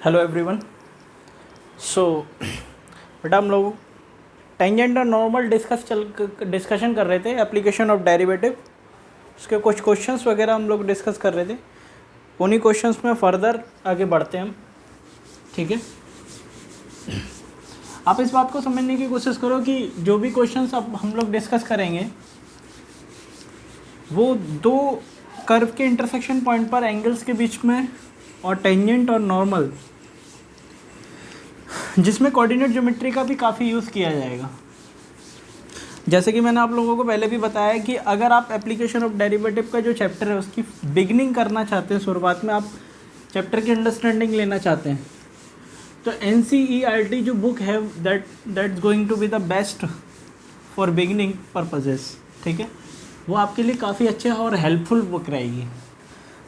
Hello everyone. सो बेटा हम लोग टेंजेंट और नॉर्मल डिस्कशन कर रहे थे, एप्लीकेशन ऑफ डेरिवेटिव। उसके कुछ क्वेश्चंस वगैरह हम लोग डिस्कस कर रहे थे। उन्हीं क्वेश्चंस में फर्दर आगे बढ़ते हैं हम। ठीक है, आप इस बात को समझने की कोशिश करो कि जो भी क्वेश्चंस अब हम लोग डिस्कस करेंगे वो दो कर्व के इंटरसेक्शन पॉइंट पर एंगल्स के बीच में और टेंजेंट और नॉर्मल, जिसमें कोऑर्डिनेट ज्योमेट्री का भी काफ़ी यूज़ किया जाएगा। जैसे कि मैंने आप लोगों को पहले भी बताया कि अगर आप एप्लीकेशन ऑफ डेरिवेटिव का जो चैप्टर है उसकी बिगनिंग करना चाहते हैं, शुरुआत में आप चैप्टर की अंडरस्टैंडिंग लेना चाहते हैं, तो NCERT जो बुक है that's going to be the best for beginning purposes. ठीक है, वो आपके लिए काफ़ी अच्छे और हेल्पफुल बुक रहेगी।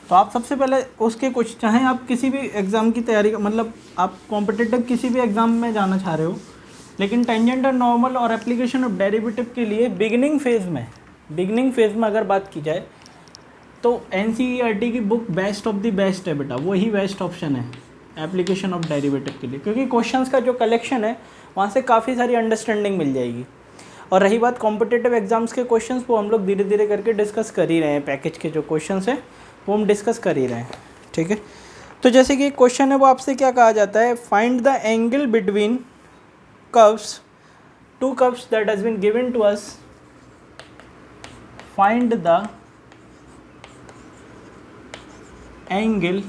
तो आप सबसे पहले उसके कुछ, चाहे आप किसी भी एग्ज़ाम की तैयारी, मतलब आप कॉम्पिटिटिव किसी भी एग्ज़ाम में जाना चाह रहे हो, लेकिन टेंजेंट और नॉर्मल और एप्लीकेशन ऑफ डेरिवेटिव के लिए बिगिनिंग फेज़ में अगर बात की जाए तो NCERT की book best of the best है बेटा। वही बेस्ट ऑप्शन है एप्लीकेशन ऑफ डेरिवेटिव के लिए, क्योंकि क्वेश्चंस का जो कलेक्शन है वहाँ से काफ़ी सारी अंडरस्टैंडिंग मिल जाएगी। और रही बात कॉम्पिटिटिव एग्जाम्स के क्वेश्चंस, वो हम लोग धीरे धीरे करके डिस्कस कर ही रहे हैं। पैकेज के जो क्वेश्चंस हैं वो हम डिस्कस कर ही रहे हैं। ठीक है, तो जैसे कि क्वेश्चन है वो आपसे क्या कहा जाता है, find the angle between curves, two curves that has been given to us, find the angle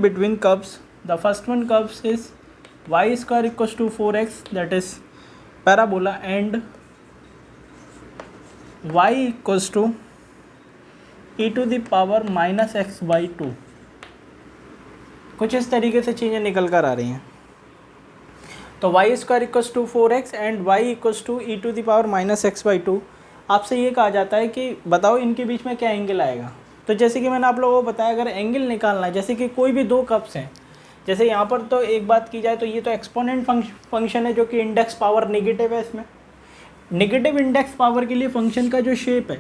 between curves. The first one curves is y square equals to 4x, that is parabola, and y equals to e to the power minus x by 2। कुछ इस तरीके से चीज़ें निकल कर आ रही हैं। तो y square equals to 4x and y equals to e to the power minus x by 2। आपसे ये कहा जाता है कि बताओ इनके बीच में क्या एंगल आएगा। तो जैसे कि मैंने आप लोगों को बताया, अगर एंगल निकालना है, जैसे कि कोई भी दो कर्व्स हैं, जैसे यहाँ पर तो एक बात की जाए तो ये तो एक्सपोनेंट फंक्शन है जो कि इंडेक्स पावर नेगेटिव है। इसमें नेगेटिव इंडेक्स पावर के लिए फंक्शन का जो शेप है,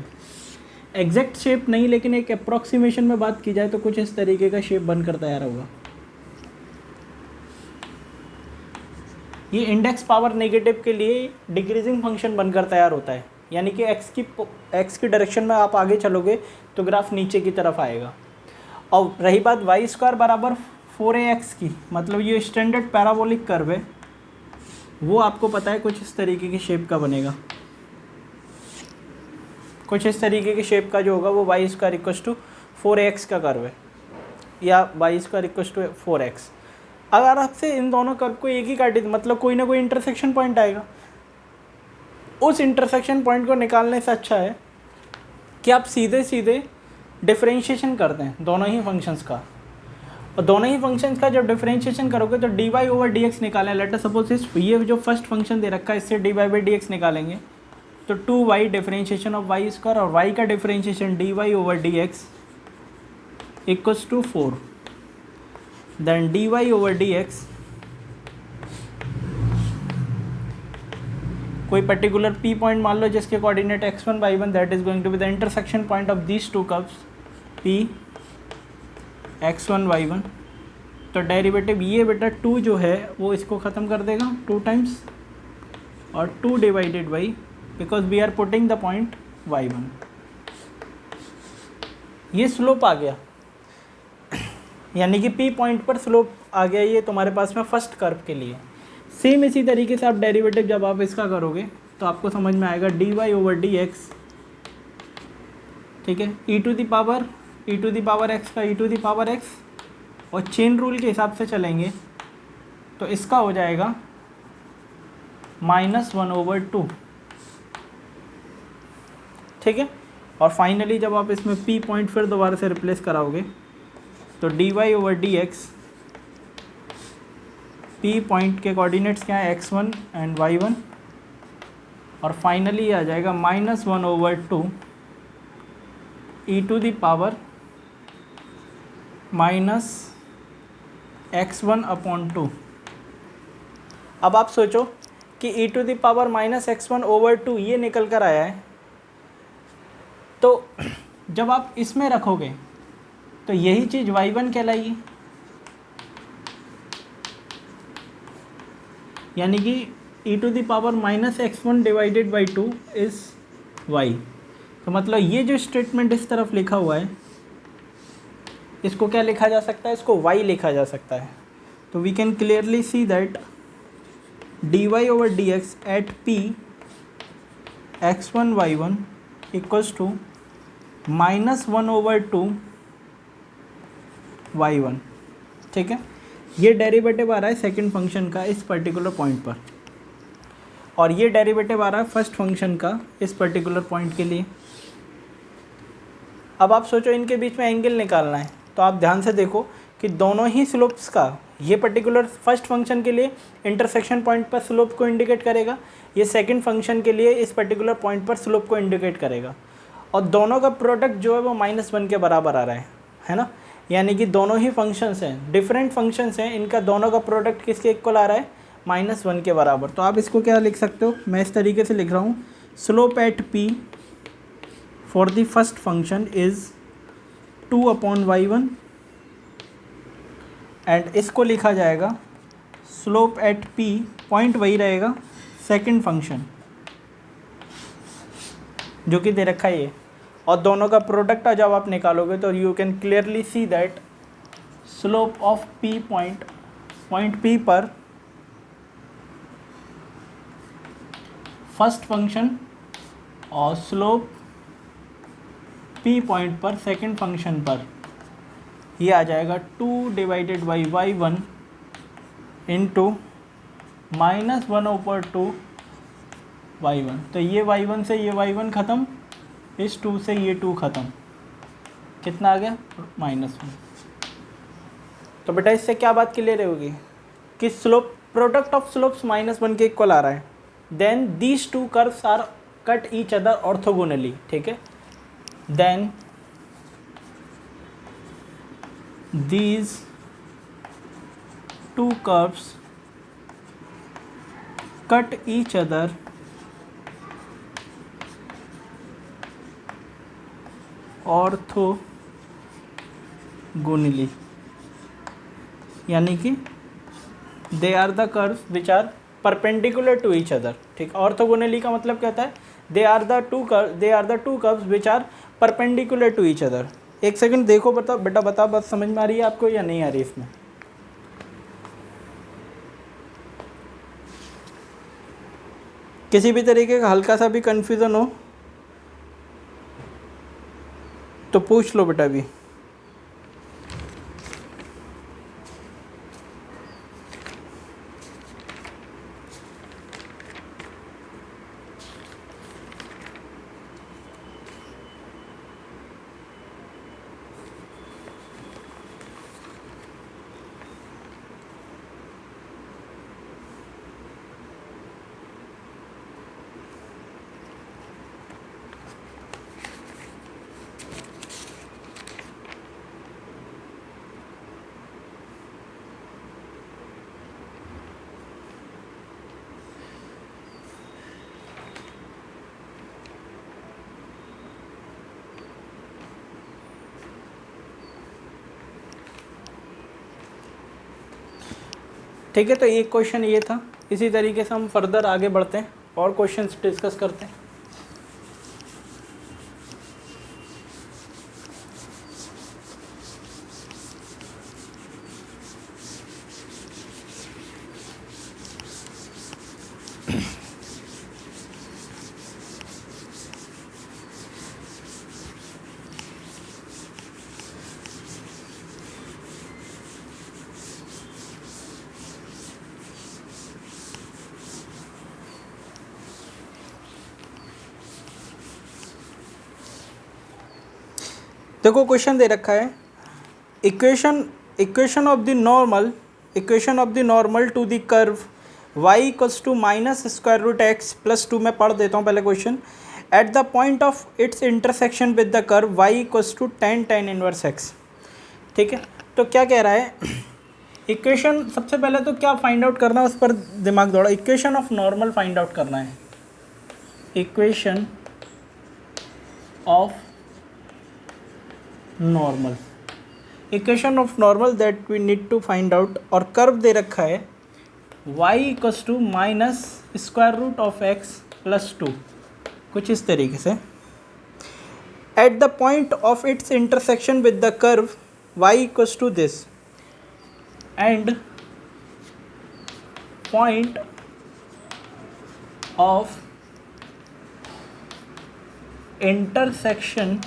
एग्जैक्ट शेप नहीं लेकिन एक अप्रॉक्सीमेशन में बात की जाए तो कुछ इस तरीके का शेप बनकर तैयार होगा। ये इंडेक्स पावर नेगेटिव के लिए डिक्रीजिंग फंक्शन बनकर तैयार होता है, यानी कि एक्स की डायरेक्शन में आप आगे चलोगे तो ग्राफ नीचे की तरफ आएगा। और रही बात y स्क्वायर बराबर 4ax की, मतलब ये स्टैंडर्ड पैराबोलिक कर्व है, वो आपको पता है कुछ इस तरीके की शेप का बनेगा। कुछ इस तरीके की शेप का जो होगा वो y square equals to 4ax का कर्व है, या y square equals to 4x। अगर आपसे इन दोनों कर्व को एक ही काटे, मतलब कोई ना कोई इंटरसेक्शन पॉइंट आएगा, उस इंटरसेक्शन पॉइंट को निकालने से अच्छा है कि आप सीधे सीधे डिफरेंशिएशन कर दें दोनों ही फंक्शंस का। और दोनों ही फंक्शंस का जब डिफरेंशिएशन करोगे तो dy ओवर dx निकालें। लेट अस सपोज ये जो फर्स्ट फंक्शन दे रखा है, इससे dy बाई dx निकालेंगे तो 2y differentiation of y square, और y का differentiation dy over dx equals to 4। Then dy over dx कोई पर्टिकुलर p पॉइंट मान लो जिसके coordinate x1 y1, that is going to be the intersection point of these two curves p x1 y1। तो derivative ये बेटा 2 जो है वो इसको ख़त्म कर देगा 2 टाइम्स, और 2 divided by, because we are putting the point y1। ये स्लोप आ गया, यानी कि p पॉइंट पर स्लोप आ गया ये तुम्हारे पास में फर्स्ट कर्व के लिए। सेम इसी तरीके से आप डेरिवेटिव जब आप इसका करोगे तो आपको समझ में आएगा dy ओवर dx, ठीक है, e to the power x का e to the power x, और चेन रूल के हिसाब से चलेंगे तो इसका हो जाएगा -1 ओवर 2। ठीक है, और फाइनली जब आप इसमें p पॉइंट फिर दोबारा से रिप्लेस कराओगे तो dy over dx, p point के कोऑर्डिनेट्स क्या है x1 एंड y1, और फाइनली आ जाएगा -1 over 2 e to the power minus x1 upon 2। अब आप सोचो कि e to the power minus x1 over 2 ये निकल कर आया है, तो जब आप इसमें रखोगे तो यही चीज़ y1 कहलाएगी, यानी कि e⁻−x1 divided by 2 is y। तो मतलब ये जो स्टेटमेंट इस तरफ लिखा हुआ है इसको क्या लिखा जा सकता है, इसको y लिखा जा सकता है। तो we can clearly see that dy/dx at p x1 y1 equals to -1/2 y1। ठीक है, ये डेरिवेटिव आ रहा है सेकंड फंक्शन का इस पर्टिकुलर पॉइंट पर, और ये डेरिवेटिव आ रहा है फर्स्ट फंक्शन का इस पर्टिकुलर पॉइंट के लिए। अब आप सोचो इनके बीच में एंगल निकालना है, तो आप ध्यान से देखो कि दोनों ही स्लोप्स का, ये पर्टिकुलर फर्स्ट फंक्शन के लिए इंटरसेक्शन पॉइंट पर स्लोप को इंडिकेट करेगा, ये सेकंड फंक्शन के लिए इस पर्टिकुलर पॉइंट पर स्लोप को इंडिकेट करेगा, और दोनों का प्रोडक्ट जो है वो -1 के बराबर आ रहा है ना। यानी कि दोनों ही फंक्शंस हैं, डिफरेंट फंक्शंस हैं, इनका दोनों का प्रोडक्ट किसके इक्वल आ रहा है, -1 के बराबर। तो आप इसको क्या लिख सकते हो, मैं इस तरीके से लिख रहा हूँ, slope eight p for the first function is 2/y1 and इसको लिखा जाएगा स्लोप एट p, पॉइंट वही रहेगा, सेकंड फंक्शन जो कि दे रखा है ये, और दोनों का प्रोडक्ट जब आप निकालोगे तो you can clearly see that slope of p point p पर फर्स्ट फंक्शन और स्लोप p पॉइंट पर सेकंड फंक्शन पर ये आ जाएगा 2 divided by y1 into -1/2 y1। तो ये y1 से ये y1 ख़त्म, इस 2 से ये 2 ख़त्म, कितना आ गया, -1। तो बेटा इससे क्या बात क्लियर होगी कि स्लोप, प्रोडक्ट ऑफ स्लोप्स -1 के इक्वल आ रहा है, then these two curves are cut each other orthogonally. ठीक है, then these two curves cut each other orthogonally, यानी कि they are the curves which are perpendicular to each other। ठीक, orthogonally का मतलब कहता है they are the two curves which are perpendicular to each other। एक सेकंड देखो, बता बेटा, बता बात समझ में आ रही है आपको या नहीं आ रही इसमें? किसी भी तरीके का हल्का सा भी कन्फ्यूज़न हो तो पूछ लो बेटा अभी। ठीक है, तो एक क्वेश्चन ये था, इसी तरीके से हम फर्दर आगे बढ़ते हैं और क्वेश्चंस डिस्कस करते हैं। देखो क्वेश्चन दे रखा है, equation of the normal to the curve y equals to -√x + 2। मैं पढ़ देता हूँ पहले question. At the point of its intersection with the curve y equals to tan inverse x। ठीक है, तो क्या कह रहा है, इक्वेशन सबसे पहले तो क्या फाइंड आउट करना है उस पर दिमाग दौड़ा, equation of normal find out करना है। Equation of normal, equation of normal that we need to find out, और कर्व दे रखा है y equals to minus square root of x plus 2, कुछ इस तरीके से। At the point of its intersection with the curve y equals to this, and point of intersection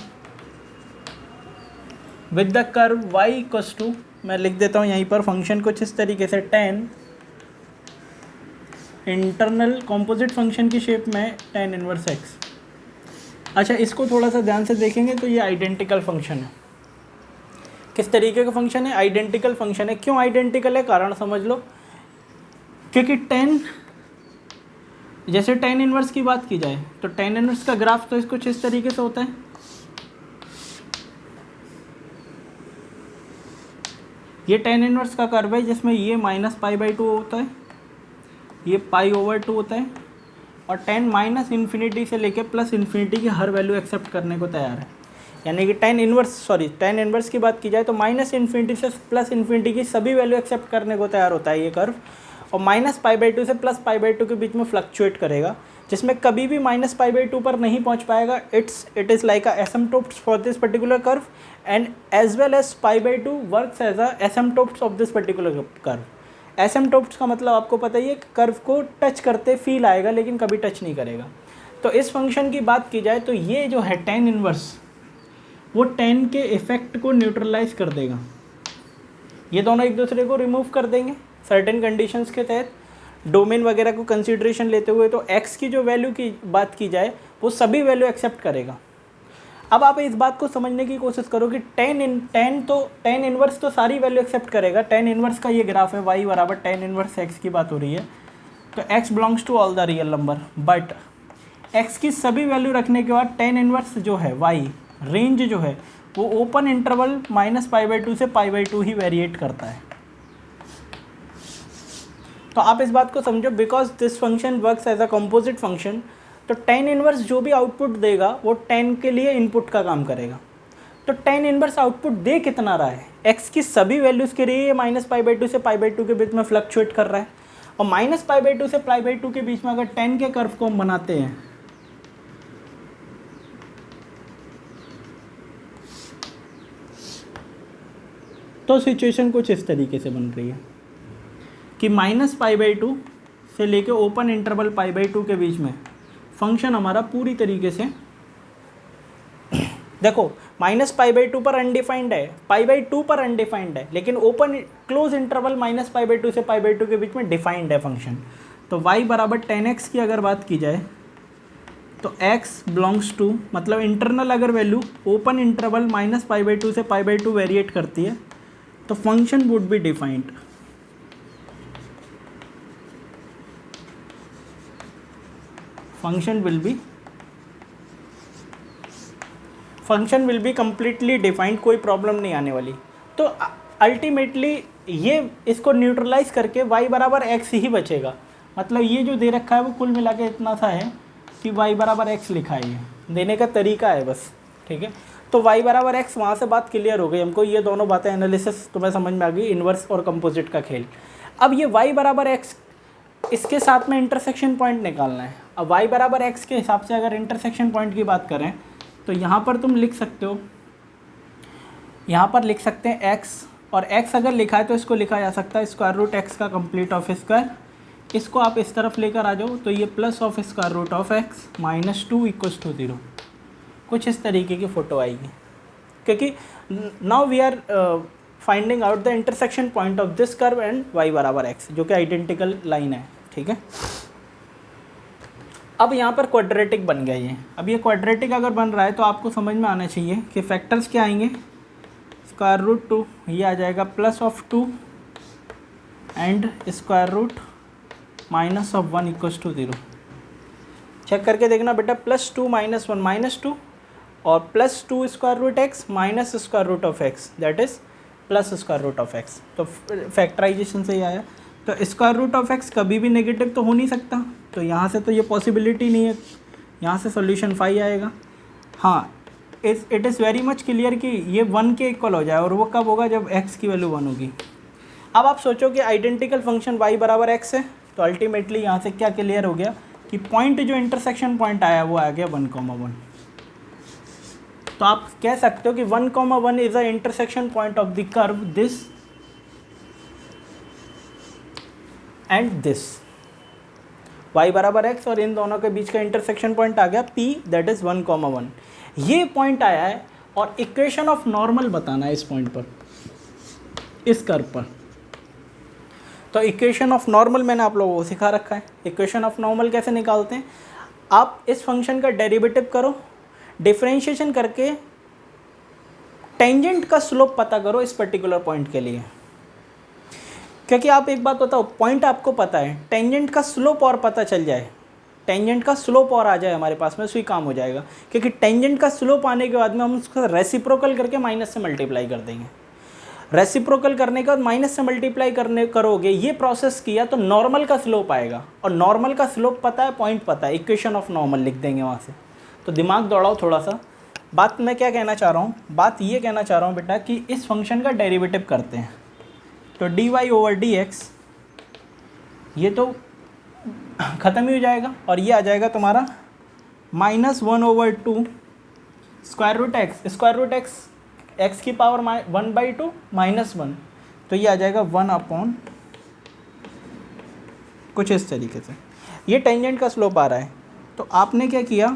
with the curve y equals to, मैं लिख देता हूँ यहीं पर फंक्शन कुछ इस तरीके से, tan इंटरनल कॉम्पोजिट फंक्शन की शेप में tan इनवर्स x। अच्छा, इसको थोड़ा सा ध्यान से देखेंगे तो ये आइडेंटिकल फंक्शन है। किस तरीके का फंक्शन है? आइडेंटिकल फंक्शन है। क्यों आइडेंटिकल है? कारण समझ लो, क्योंकि tan, जैसे tan इनवर्स की बात की जाए तो tan इनवर्स का ग्राफ तो कुछ इस तरीके से होता है। ये tan इनवर्स का कर्व है जिसमें ये -π/2 होता है, ये π/2 होता है, और tan माइनस इन्फिनिटी से लेके प्लस इन्फिनिटी की हर वैल्यू एक्सेप्ट करने को तैयार है। यानी कि tan इनवर्स की बात की जाए तो माइनस इन्फिनिटी से प्लस इन्फिनिटी की सभी वैल्यू एक्सेप्ट करने को तैयार होता है ये कर्व, और -π/2 से +π/2 के बीच में फ्लक्चुएट करेगा, जिसमें कभी भी -π/2 पर नहीं पहुंच पाएगा। It is like a asymptotes for this particular curve, and as well as π/2 works as a asymptotes of this particular curve. Asymptotes का मतलब आपको पता ही है, कर्व को टच करते फील आएगा लेकिन कभी टच नहीं करेगा। तो इस फंक्शन की बात की जाए तो ये जो है tan इनवर्स, वो tan के इफेक्ट को न्यूट्रलाइज कर देगा। ये दोनों एक दूसरे को रिमूव कर देंगे सर्टेन कंडीशंस के तहत, डोमेन वगैरह को कंसीडरेशन लेते हुए। तो x की जो वैल्यू की बात की जाए वो सभी वैल्यू एक्सेप्ट करेगा। अब आप इस बात को समझने की कोशिश करो कि tan इनवर्स तो सारी वैल्यू एक्सेप्ट करेगा। tan इनवर्स का ये ग्राफ है, y बराबर tan इनवर्स x की बात हो रही है, तो x belongs to all the real number, but x की सभी वैल्यू रखने के बाद tan इनवर्स जो है y रेंज जो है वो ओपन इंटरवल -π/2 से π/2 ही वेरिएट करता है। तो आप इस बात को समझो, because this function works as a composite function, तो tan इनवर्स जो भी आउटपुट देगा वो tan के लिए इनपुट का काम करेगा। तो tan इनवर्स आउटपुट दे कितना रहा है? x की सभी वैल्यूज़ के लिए -π/2 से π/2 के बीच में फ्लक्चुएट कर रहा है, और -π/2 से π/2 के बीच में अगर tan के कर्व को हम बनाते हैं तो सिचुएशन कुछ इस तरीके से बन रही है कि -π/2 से लेके ओपन इंटरवल π/2 के बीच में फंक्शन हमारा पूरी तरीके से, देखो -π/2 पर अनडिफाइंड है, π/2 पर अनडिफाइंड है, लेकिन ओपन क्लोज इंटरवल -π/2 से π/2 के बीच में डिफाइंड है फंक्शन। तो y बराबर tan x की अगर बात की जाए तो x बिलोंग्स टू, मतलब इंटरनल अगर वैल्यू ओपन इंटरवल -π/2 से π/2 वेरिएट करती है तो function would be defined. Function will be completely defined, कोई प्रॉब्लम नहीं आने वाली। तो अल्टीमेटली ये इसको न्यूट्रलाइज करके y बराबर x ही बचेगा। मतलब ये जो दे रखा है वो कुल मिला के इतना सा है कि y बराबर x लिखा है, ये देने का तरीका है बस, ठीक है। तो y बराबर x, वहाँ से बात क्लियर हो गई हमको, ये दोनों बातें एनालिसिस तुम्हें समझ में आ गई, इन्वर्स और कंपोजिट का खेल। अब ये y बराबर x, इसके साथ में इंटरसेक्शन पॉइंट निकालना है। अब y बराबर x के हिसाब से अगर इंटरसेक्शन पॉइंट की बात करें तो यहाँ पर तुम लिख सकते हो, यहाँ पर लिख सकते हैं x, और x अगर लिखा है तो इसको लिखा जा सकता है स्क्वायर रूट x का कंप्लीट ऑफ स्क्वायर। इसको आप इस तरफ लेकर आ जाओ तो ये plus of square root of x -2 = 0, कुछ इस तरीके की फ़ोटो आएगी। क्योंकि now we are finding out the intersection point of this curve and y बराबर x, जो कि आइडेंटिकल लाइन है, ठीक है। अब यहाँ पर क्वाड्रेटिक बन गया ये। अब ये क्वाड्रेटिक अगर बन रहा है तो आपको समझ में आना चाहिए कि फैक्टर्स क्या आएंगे, √2, ये आ जाएगा +2 एंड √-1 = 0। चेक करके देखना बेटा, +2 -1 -2 और +2 square root x minus square root of x, that is plus square root of x। तो फैक्टराइजेशन से ही आया। तो स्क्वायर रूट ऑफ x कभी भी नेगेटिव तो हो नहीं सकता, तो यहाँ से तो ये पॉसिबिलिटी नहीं है, यहाँ से सॉल्यूशन 5 आएगा। हाँ, it is very much clear कि ये 1 के इक्वल हो जाए, और वो कब होगा, जब x की वैल्यू 1 होगी। अब आप सोचो कि आइडेंटिकल फंक्शन y बराबर x है, तो अल्टीमेटली यहाँ से क्या क्लियर हो गया कि पॉइंट जो इंटरसेक्शन पॉइंट आया वो आ गया 1,1। तो आप कह सकते हो कि 1,1 is a intersection point of the curve this and this, y बराबर x और इन दोनों के बीच का इंटरसेक्शन पॉइंट आ गया p, दैट इज 1,1। ये पॉइंट आया है और इक्वेशन ऑफ नॉर्मल बताना है इस पॉइंट पर, इस कर्व पर। तो इक्वेशन ऑफ नॉर्मल मैंने आप लोगों को सिखा रखा है। इक्वेशन ऑफ नॉर्मल कैसे निकालते हैं, आप इस फंक्शन का डेरिवेटिव करो, डिफरेंशिएशन करके टेंजेंट का स्लोप पता करो इस पर्टिकुलर पॉइंट के लिए। क्योंकि आप एक बात बताओ, पॉइंट आपको पता है, टेंजेंट का स्लोप और पता चल जाए, टेंजेंट का स्लोप और आ जाए हमारे पास में, उसी काम हो जाएगा। क्योंकि टेंजेंट का स्लोप आने के बाद में हम उसको रेसिप्रोकल करके माइनस से मल्टीप्लाई कर देंगे। रेसिप्रोकल करने के बाद माइनस से मल्टीप्लाई करोगे, ये प्रोसेस किया तो नॉर्मल का स्लोप आएगा, और नॉर्मल का स्लोप पता है, पॉइंट पता है, इक्वेशन ऑफ नॉर्मल लिख देंगे वहाँ से। तो दिमाग दौड़ाओ थोड़ा सा। बात मैं क्या कहना चाह रहा हूँ, बात ये कहना चाह रहा हूँ बेटा कि इस फंक्शन का डेरिवेटिव करते हैं। तो dy/dx ये तो ख़त्म ही हो जाएगा, और ये आ जाएगा तुम्हारा -1/2 स्क्वायर रूट एक्स, एक्स की पावर 1/2 -1, तो ये आ जाएगा 1/, कुछ इस तरीके से। ये टेंजेंट का स्लोप आ रहा है, तो आपने क्या किया,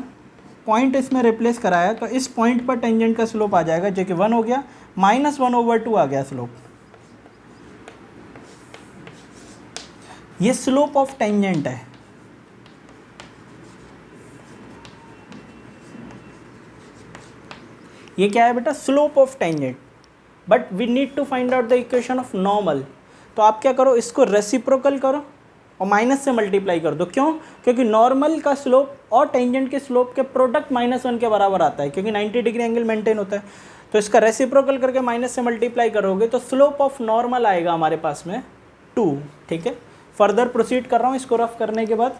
पॉइंट इसमें रिप्लेस कराया, तो इस पॉइंट पर टेंजेंट का स्लोप आ जाएगा जो कि 1 हो गया, -1/2 आ गया स्लोप। ये स्लोप ऑफ टेंजेंट है। ये क्या है बेटा, slope of tangent. But we need to find out the equation of normal. तो आप क्या करो, इसको रेसिप्रोकल करो और माइनस से मल्टीप्लाई कर दो। क्यों, क्योंकि नॉर्मल का स्लोप और टेंजेंट के स्लोप के प्रोडक्ट -1 के बराबर आता है, क्योंकि 90 डिग्री एंगल मेंटेन होता है। तो इसका रेसिप्रोकल करके माइनस से मल्टीप्लाई करोगे तो स्लोप ऑफ नॉर्मल आएगा हमारे पास में 2। ठीक है, फर्दर प्रोसीड कर रहा हूँ इसको रफ करने के बाद।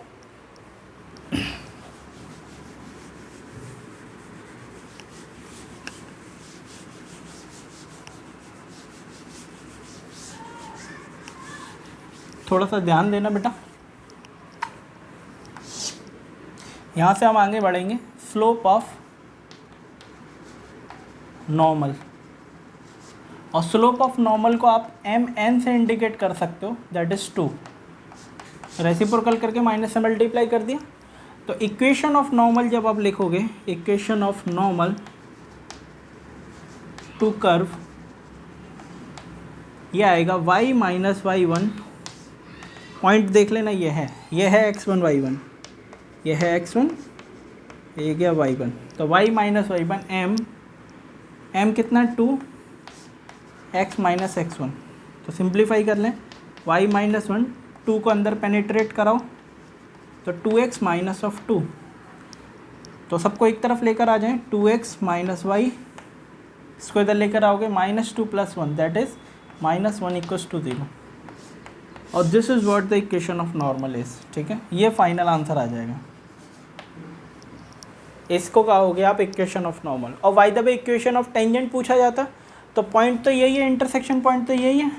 थोड़ा सा ध्यान देना बेटा, यहाँ से हम आगे बढ़ेंगे। स्लोप ऑफ नॉर्मल, और स्लोप ऑफ नॉर्मल को आप mn से इंडिकेट कर सकते हो, दैट इज़ 2। रेसिप्रोकल करके माइनस से मल्टीप्लाई कर दिया। तो इक्वेशन ऑफ नॉर्मल जब आप लिखोगे, equation of normal to curve, ये आएगा y - y1, पॉइंट देख लेना, ये है x1 y1, ये है x1, ये गया y1। तो y - y1 m कितना 2, x - x1। तो सिंप्लीफाई कर लें, y - 1, 2 को अंदर पेनिट्रेट कराओ तो 2x - 2। तो सबको एक तरफ लेकर आ जाएं, 2x - y, इसको इधर लेकर आओगे -2 + 1, दैट इज़ -1 = 0। और this is what the equation of normal is. ठीक है, ये फाइनल आंसर आ जाएगा। इसको कहोगे आप इक्वेशन ऑफ नॉर्मल। और by the way equation of tangent पूछा जाता तो पॉइंट तो यही है, इंटरसेक्शन पॉइंट तो यही है,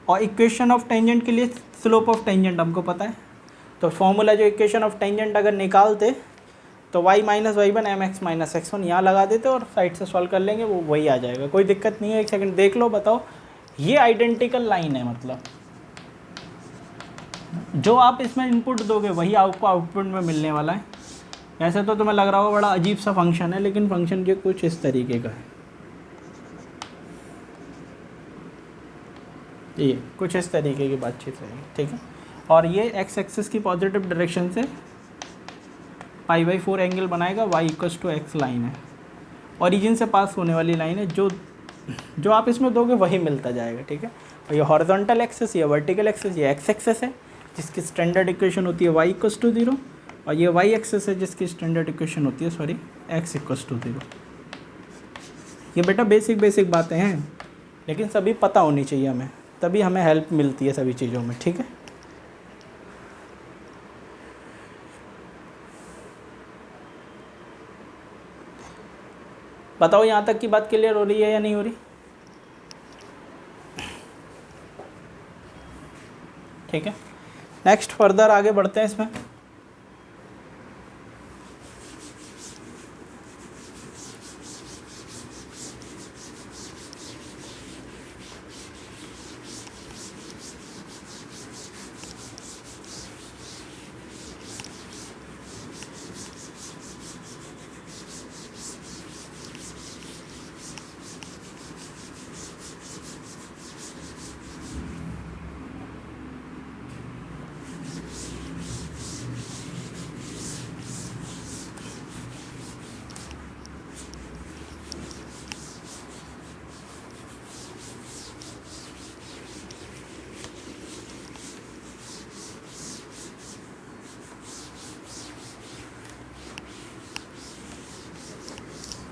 और इक्वेशन ऑफ टेंजेंट के लिए स्लोप ऑफ टेंजेंट हमको पता है। तो फॉर्मूला जो इक्वेशन ऑफ टेंजेंट अगर निकालते तो y - y1 mx - x1 यहाँ लगा देते और साइड से सॉल्व कर लेंगे, वो वही आ जाएगा, कोई दिक्कत नहीं है। एक सेकंड देख लो, बताओ, ये आइडेंटिकल लाइन है, मतलब जो आप इसमें इनपुट दोगे वही आपको आउटपुट में मिलने वाला है। ऐसे तो तुम्हें लग रहा होगा बड़ा अजीब सा फंक्शन है, लेकिन फंक्शन जो कुछ इस तरीके का है, ये कुछ इस तरीके की बातचीत रहेगी। ठीक है, और ये एक्स एक्सिस की पॉजिटिव डायरेक्शन से π/4 एंगल बनाएगा, y = x लाइन है, ओरिजिन से पास होने वाली लाइन है, जो आप इसमें दोगे वही मिलता जाएगा। ठीक है, और ये हॉरिजॉन्टल एक्सिस, ये वर्टिकल एक्सिस, ये एक्स एक्सिस है जिसकी स्टैंडर्ड इक्वेशन होती है y = 0, और ये y एक्सिस है जिसकी स्टैंडर्ड इक्वेशन होती है x = 0। ये बेटा बेसिक बातें हैं, लेकिन सभी पता होनी चाहिए हमें, तभी हमें हेल्प मिलती है सभी चीज़ों में। ठीक है, बताओ यहाँ तक की बात क्लियर हो रही है या नहीं हो रही? ठीक है, नेक्स्ट फर्दर आगे बढ़ते हैं इसमें।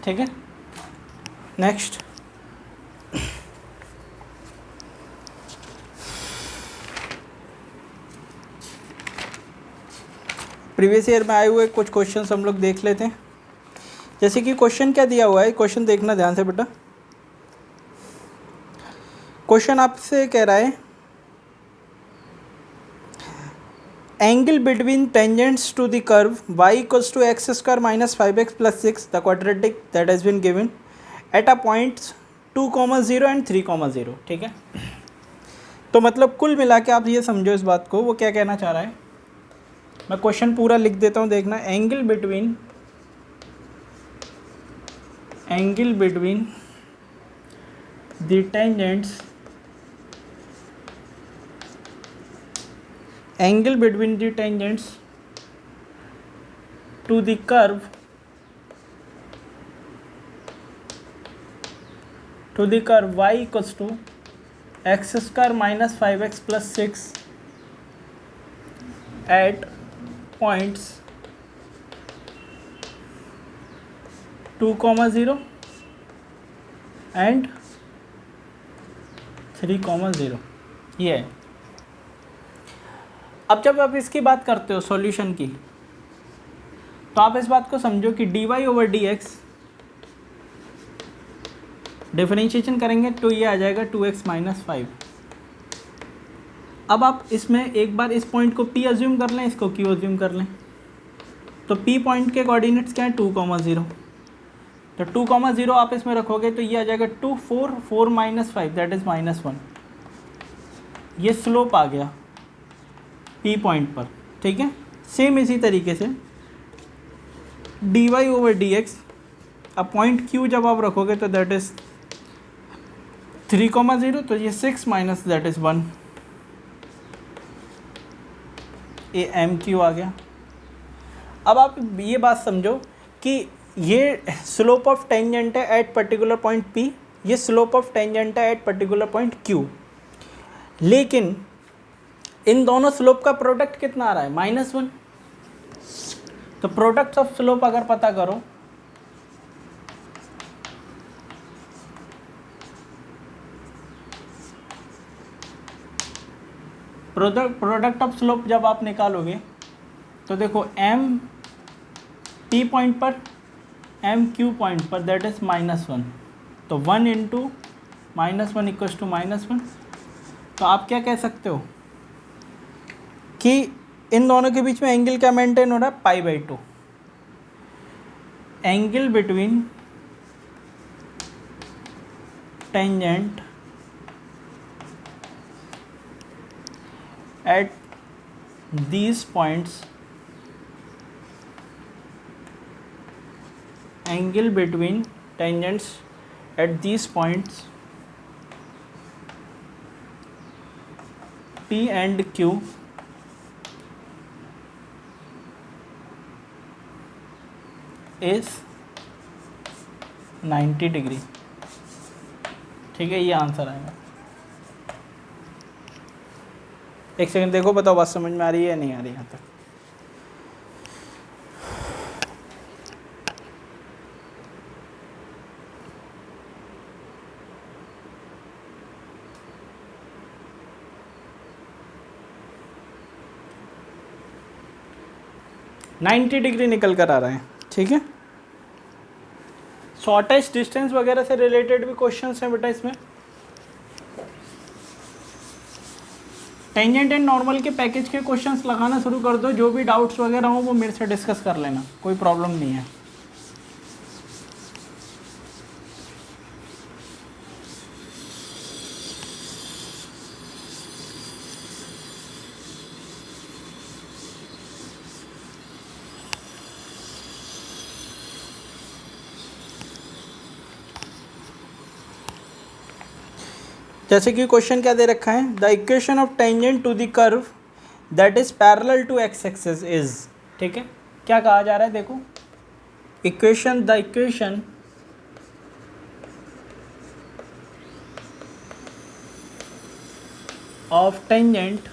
ठीक है, नेक्स्ट प्रीवियस ईयर में आए हुए कुछ क्वेश्चंस हम लोग देख लेते हैं। जैसे कि क्वेश्चन क्या दिया हुआ है, क्वेश्चन देखना ध्यान से बेटा। क्वेश्चन आपसे कह रहा है angle between tangents to the curve y equals to x square minus 5x plus 6 the quadratic that has been given at a points 2,0 and 3,0। ठीक है, तो मतलब कुल मिला के आप ये समझो इस बात को, वो क्या कहना चाह रहा है। मैं क्वेश्चन पूरा लिख देता हूँ, देखना। Angle between the tangents angle between the tangents to the curve y equals to x square minus 5x plus 6 at points 2,0 and 3,0। ये है। अब जब आप इसकी बात करते हो सॉल्यूशन की, तो आप इस बात को समझो कि dy ओवर dx डिफरेंशिएशन करेंगे तो ये आ जाएगा 2x माइनस 5। अब आप इसमें एक बार इस पॉइंट को P अज्यूम कर लें, इसको Q अज्यूम कर लें, तो P पॉइंट के कोऑर्डिनेट्स क्या है 2,0। तो 2,0 आप इसमें रखोगे तो ये आ जाएगा 2 4 4 माइनस 5 दैट इज़ -1। ये स्लोप आ गया P पॉइंट पर। ठीक है, सेम इसी तरीके से dy ओवर dx अब पॉइंट Q जब आप रखोगे तो दैट इज़ 3,0, तो ये 6 माइनस दैट इज़ 1, ये MQ आ गया। अब आप ये बात समझो कि ये स्लोप ऑफ टेंजेंट है एट पर्टिकुलर पॉइंट P, ये स्लोप ऑफ टेंजेंट है एट पर्टिकुलर पॉइंट Q, लेकिन इन दोनों स्लोप का प्रोडक्ट कितना आ रहा है -1। तो प्रोडक्ट ऑफ स्लोप अगर पता करो, प्रोडक्ट ऑफ स्लोप जब आप निकालोगे तो देखो m P पॉइंट पर m Q पॉइंट पर दैट इज -1, तो 1 इंटू -1 इक्वल्स टू -1। तो आप क्या कह सकते हो कि इन दोनों के बीच में एंगल क्या मेंटेन हो रहा है, π/2। Angle between tangent at these points, angle between tangents at these points P and Q is 90 degree. ठीक है, ये आंसर आएगा। एक सेकंड देखो, बताओ बात समझ में आ रही है या नहीं आ रही यहाँ तक। $90 निकल कर आ रहा है। ठीक है, शॉर्टेस्ट डिस्टेंस वगैरह से रिलेटेड भी क्वेश्चंस हैं बेटा इसमें। टेंजेंट एंड नॉर्मल के पैकेज के क्वेश्चंस लगाना शुरू कर दो, जो भी डाउट्स वगैरह हो वो मेरे से डिस्कस कर लेना, कोई प्रॉब्लम नहीं है। जैसे कि क्वेश्चन क्या दे रखा है, the equation of tangent to the curve that is parallel to x axis is, ठीक है, क्या कहा जा रहा है देखो, equation the equation of tangent,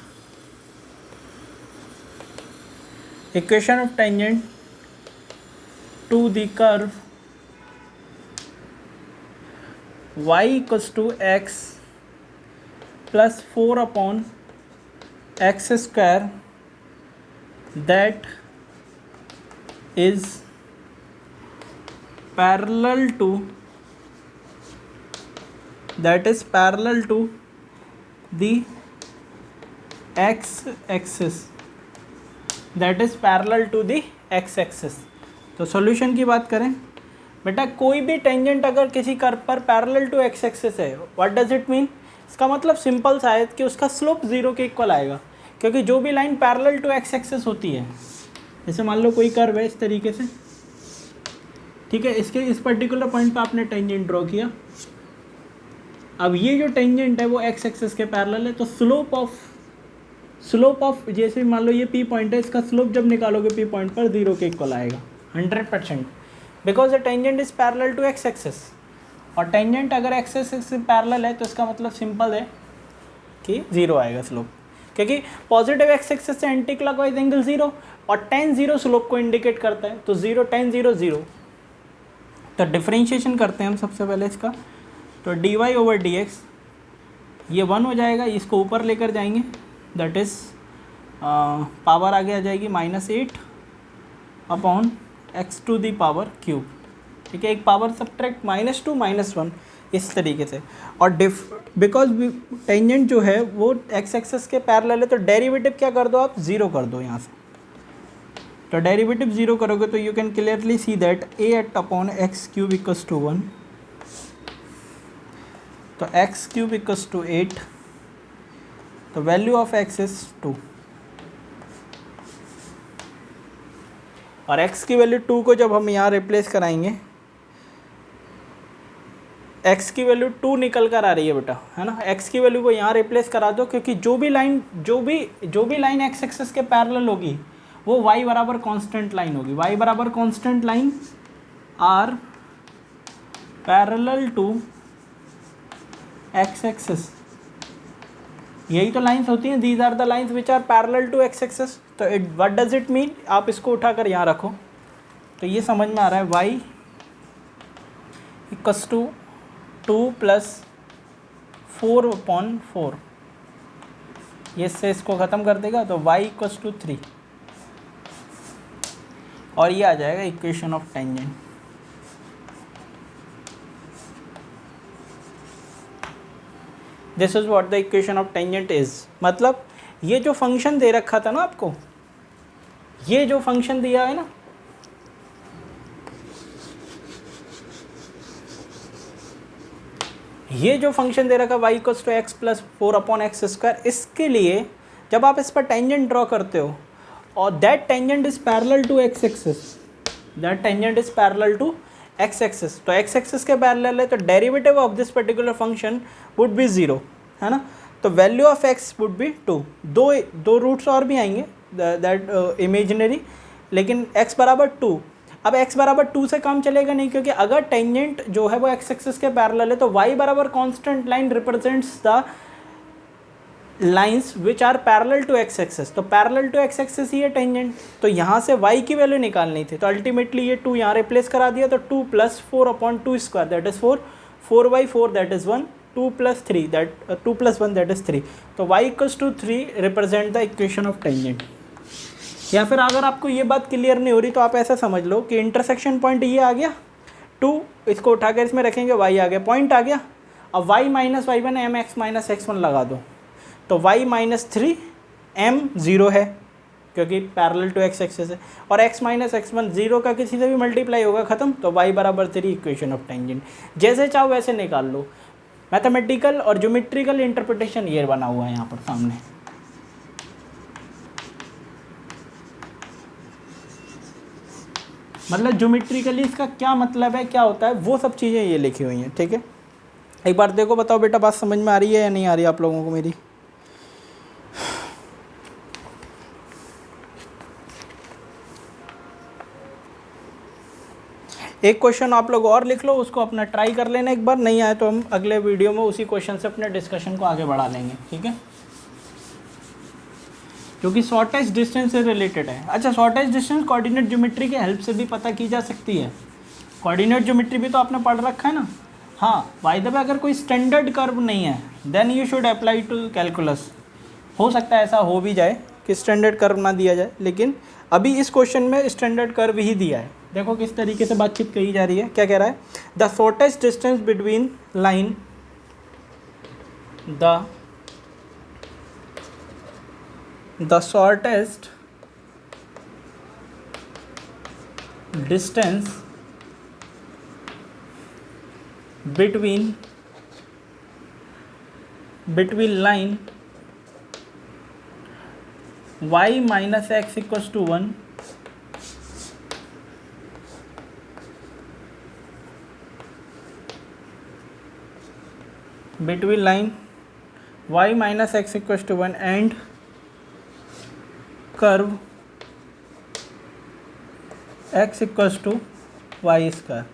equation of tangent to the curve y equals to x plus 4 upon x square that is parallel to the x axis, that is parallel to the x axis. तो solution की बात करें बेटा, कोई भी tangent अगर किसी curve पर पैरेलल टू एक्स एक्सिस है, व्हाट डज इट मीन, इसका मतलब सिंपल सा है कि उसका स्लोप 0 के इक्वल आएगा, क्योंकि जो भी line parallel to x axis होती है, जैसे मान लो कोई कर्व है इस तरीके से, ठीक है, इसके इस पर्टिकुलर पॉइंट पे आपने टेंजेंट ड्रॉ किया, अब ये जो टेंजेंट है वो एक्स एक्सिस के पैरेलल है, तो स्लोप ऑफ जैसे मान लो ये पी पॉइंट है, इसका स्लोप जब निकालोगे पी पॉइंट पर 0 के इक्वल आएगा 100%, because the tangent is parallel to x axis, और टेंजेंट अगर एक्स एक्सिस से पैरेलल है तो इसका मतलब सिंपल है कि 0 आएगा स्लोप, क्योंकि पॉजिटिव एक्स एक्सिस से एंटी क्लॉकवाइज एंगल 0 और tan 0 स्लोप को इंडिकेट करता है, तो 0 tan 0 0। तो डिफरेंशिएशन करते हैं हम सबसे पहले इसका, तो dy ओवर dx ये 1 हो जाएगा, इसको ऊपर लेकर जाएंगे, दैट इज़ पावर आगे आ जाएगी -8 upon x to the power cube, ठीक है, एक पावर सब्ट्रैक्ट -2 -1 इस तरीके से, और बिकॉज टेंजेंट जो है वो एक्स एक्सिस के पैरेलल है, तो डेरिवेटिव क्या कर दो आप, 0 कर दो यहाँ से, तो डेरिवेटिव 0 करोगे तो you can clearly see that a at upon x cube equals to 1, तो एक्स क्यूब इक्वल्स टू 8, तो वैल्यू ऑफ एक्स इज 2, और x की वैल्यू 2 को जब हम यहाँ रिप्लेस कराएंगे, x की वैल्यू 2 निकल कर आ रही है बेटा, है ना, x की वैल्यू को यहाँ रिप्लेस करा दो, क्योंकि जो भी लाइन x एक्सिस के पैरेलल होगी वो y बराबर कांस्टेंट लाइन होगी, y बराबर constant line are parallel to x axis, यही तो लाइंस होती हैं, these are the lines which are parallel to x axis. तो it what does it mean, आप इसको उठाकर यहाँ रखो, तो ये समझ में आ रहा है, y equals to 2 plus 4 upon 4, ये से इसको ख़त्म कर देगा, तो y इक्वल्स टू 3, और ये आ जाएगा equation of tangent. This is what the equation of tangent is, मतलब ये जो फंक्शन दे रखा था ना आपको, ये जो फंक्शन दिया है ना, ये जो फंक्शन दे रखा y equals to x plus 4 upon x square, इसके लिए जब आप इस पर टेंजेंट ड्रॉ करते हो और that tangent is parallel to x axis, that tangent is parallel to x axis, तो एक्स एक्सिस के पैरेलल है, तो derivative of this particular function would be 0, है ना, तो value of x would be 2, दो रूट्स और भी आएंगे दैट इमेजिनरी, लेकिन x बराबर 2, अब x बराबर 2 से काम चलेगा नहीं, क्योंकि अगर टेंजेंट जो है वो x एक्सिस के पैरेलल है, तो y बराबर constant line represents the lines which are parallel to x axis, तो पैरेलल टू एक्स एक्सिस ही है टेंजेंट, तो यहाँ से y की वैल्यू निकालनी थी, तो अल्टीमेटली ये 2 यहाँ रिप्लेस करा दिया, तो 2 plus 4 upon 2 square that is 4, 4/4 that is 1, 2 plus 3 that 2 plus 1 that is 3, तो y equals to 3 represent the equation of tangent. या फिर अगर आपको ये बात क्लियर नहीं हो रही तो आप ऐसा समझ लो कि इंटरसेक्शन पॉइंट ये आ गया, 2 इसको उठाकर इसमें रखेंगे, y आ गया, पॉइंट आ गया। अब y minus y1 m x minus x1 लगा दो, तो y माइनस 3 m 0 है क्योंकि पैरेलल टू x एक्सेस है, और x माइनस x1 0 का किसी से भी मल्टीप्लाई होगा, खत्म। तो y बराबर 3 इक्वेशन ऑफ टेंजेंट। जैसे चाहो वैसे निकाल लो। मैथमेटिकल और ज्योमेट्रिकल इंटरप्रिटेशन ये बना हुआ है यहाँ पर सामने। मतलब ज्योमेट्रिकली इसका क्या मतलब है, क्या होता है, वो सब चीज़ें ये लिखी हुई हैं, ठीक है। एक बार देखो, बताओ बेटा बात समझ में आ रही है या नहीं आ रही आप लोगों को मेरी? एक क्वेश्चन आप लोग और लिख लो, उसको अपना ट्राई कर लेना एक बार, नहीं आए तो हम अगले वीडियो में उसी क्वेश्चन से अपने डिस्कशन को आगे बढ़ा लेंगे, ठीक है, क्योंकि शॉर्टेस्ट डिस्टेंस से रिलेटेड है। अच्छा, शॉर्टेस्ट डिस्टेंस कोऑर्डिनेट ज्योमेट्री के हेल्प से भी पता की जा सकती है। कोऑर्डिनेट ज्योमेट्री भी तो आपने पढ़ रखा है ना। हाँ, बाय द वे अगर कोई स्टैंडर्ड कर्व नहीं है then you should apply to calculus. हो सकता है ऐसा हो भी जाए कि स्टैंडर्ड कर्व ना दिया जाए, लेकिन अभी इस क्वेश्चन में स्टैंडर्ड कर्व ही दिया है। देखो किस तरीके से बातचीत कही जा रही है, क्या कह रहा है, the shortest distance between line, the shortest distance between line y minus x equals to 1 between line y minus x equals to 1 and curve x equals to y square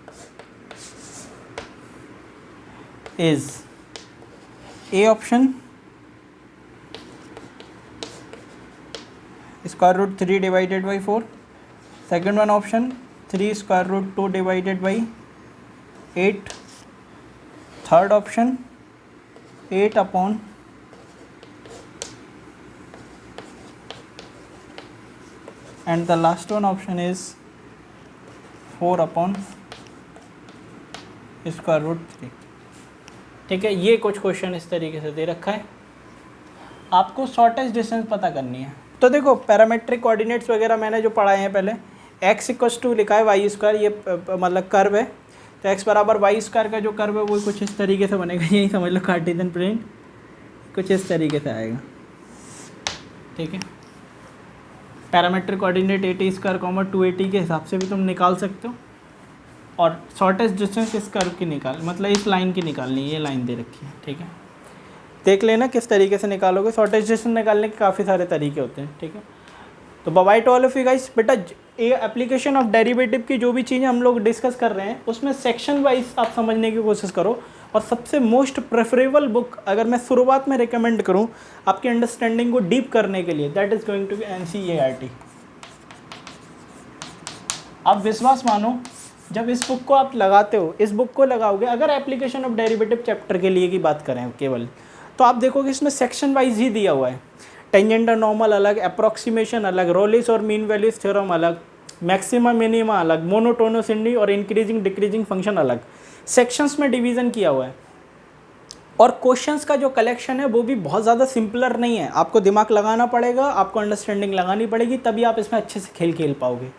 is A option square root 3 divided by 4, second one option 3 square root 2 divided by 8, third option 8 upon and the last one option is 4 upon square root 3। ठीक है, ये कुछ question इस तरीके से दे रखा है, आपको शॉर्टेस्ट डिस्टेंस पता करनी है। तो देखो पैरामेट्रिक कोऑर्डिनेट्स वगैरह मैंने जो पढ़ाए हैं पहले, x इक्वल्स टू लिखा है वाई स्क्वायर, ये मतलब कर्व है, तो x बराबर वाई स्क्वायर का जो कर्व है वो कुछ इस तरीके से बनेगा, यही समझ लो कार्टेशियन प्लेन कुछ इस तरीके से आएगा, ठीक है। पैरामेट्रिक कोऑर्डिनेट 80 स्क्वायर कॉमा 280 के हिसाब से भी तुम निकाल सकते हो, और शॉर्टेस्ट डिस्टेंस इस कर्व की निकाल, मतलब इस लाइन की निकालनी है, ये लाइन दे रखी है, ठीक है। देख लेना किस तरीके से निकालोगे, शॉर्टेस्ट डिस्टेंस निकालने के काफ़ी सारे तरीके होते हैं, ठीक है। तो bye to all of you guys, बेटा ये एप्लीकेशन ऑफ डेरिवेटिव की जो भी चीज़ें हम लोग डिस्कस कर रहे हैं उसमें सेक्शन वाइज आप समझने की कोशिश करो, और सबसे मोस्ट प्रेफरेबल बुक अगर मैं शुरुआत में रिकमेंड करूँ आपकी अंडरस्टैंडिंग को डीप करने के लिए, that is going to be NCERT। आप विश्वास मानो, जब इस बुक को आप लगाते हो, इस बुक को लगाओगे, अगर एप्लीकेशन ऑफ डेरिवेटिव चैप्टर के लिए की बात करें केवल, तो आप देखोगे इसमें सेक्शन वाइज ही दिया हुआ है। टेंजेंट नॉर्मल अलग, अप्रॉक्सीमेशन अलग, रोलिस और मीन वैल्यूज थ्योरम अलग, मैक्सिमा मिनिमा अलग, मोनोटोनिसिटी और इंक्रीजिंग डिक्रीजिंग फंक्शन अलग, सेक्शंस में डिवीज़न किया हुआ है। और क्वेश्चंस का जो कलेक्शन है वो भी बहुत ज़्यादा सिंपलर नहीं है, आपको दिमाग लगाना पड़ेगा, आपको अंडरस्टैंडिंग लगानी पड़ेगी, तभी आप इसमें अच्छे से खेल पाओगे।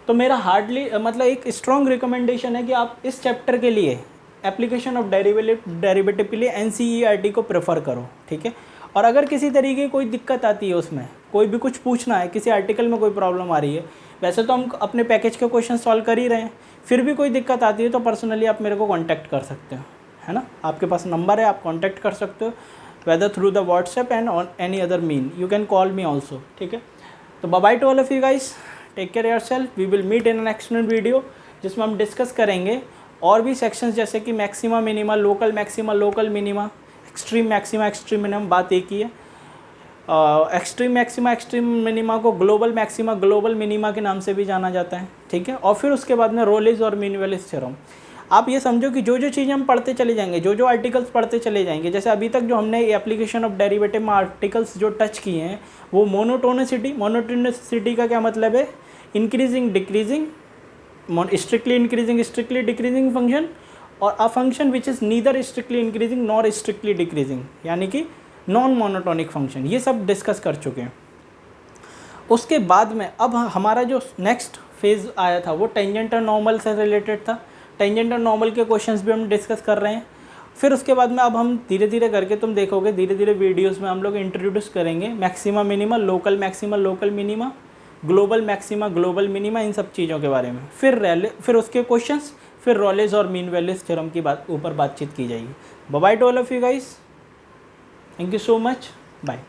तो मेरा हार्डली मतलब एक स्ट्रॉन्ग रिकमेंडेशन है कि आप इस चैप्टर के लिए एप्लीकेशन ऑफ डेरिवेटिव के लिए NCERT को प्रेफर करो, ठीक है। और अगर किसी तरीके की कोई दिक्कत आती है, उसमें कोई भी कुछ पूछना है, किसी आर्टिकल में कोई प्रॉब्लम आ रही है, वैसे तो हम अपने पैकेज के क्वेश्चन सॉल्व कर ही रहे हैं, फिर भी कोई दिक्कत आती है तो पर्सनली आप मेरे को कॉन्टैक्ट कर सकते हो, है ना। आपके पास नंबर है, आप कॉन्टैक्ट कर सकते हो, whether through the WhatsApp and on any other mean, you can call me also, ठीक है। तो bye to all of you guys, take care yourself, we will meet in an next video जिसमें हम discuss करेंगे और भी sections जैसे कि maxima minima, local maxima, local minima, extreme maxima, extreme minimum, बात एक ही है। एक्सट्रीम मैक्सिमा, एक्सट्रीम मिनिमा को ग्लोबल मैक्सिमा, ग्लोबल मिनिमा के नाम से भी जाना जाता है, ठीक है। और फिर उसके बाद में रोलिस और मीन वैल्यूज थ्योरम। आप ये समझो कि जो जो चीज़ें हम पढ़ते चले जाएंगे, जो जो आर्टिकल्स पढ़ते चले जाएंगे, जैसे अभी तक जो हमने एप्लीकेशन ऑफ डेरिवेटिव में आर्टिकल्स जो टच किए हैं, वो मोनोटोनिसिटी का क्या मतलब है, increasing decreasing strictly increasing strictly decreasing function, और a function which is neither strictly increasing nor strictly decreasing, यानी कि नॉन मोनोटोनिक फंक्शन। ये सब डिस्कस कर चुके हैं। उसके बाद में अब हमारा जो नेक्स्ट फेज़ आया था वो टेंजेंट और नॉर्मल से रिलेटेड था। टेंजेंट और नॉर्मल के क्वेश्चंस भी हम डिस्कस कर रहे हैं। फिर उसके बाद में अब हम धीरे धीरे करके, तुम देखोगे धीरे धीरे वीडियोस में हम लोग इंट्रोड्यूस करेंगे maxima minima, local maxima local minima, global maxima global minima, इन सब चीज़ों के बारे में। फिर उसके क्वेश्चंस, फिर रॉलेज और मीन वैल्यूज थ्योरम की बातचीत की जाएगी। Bye bye to all of you guys, thank you so much, bye.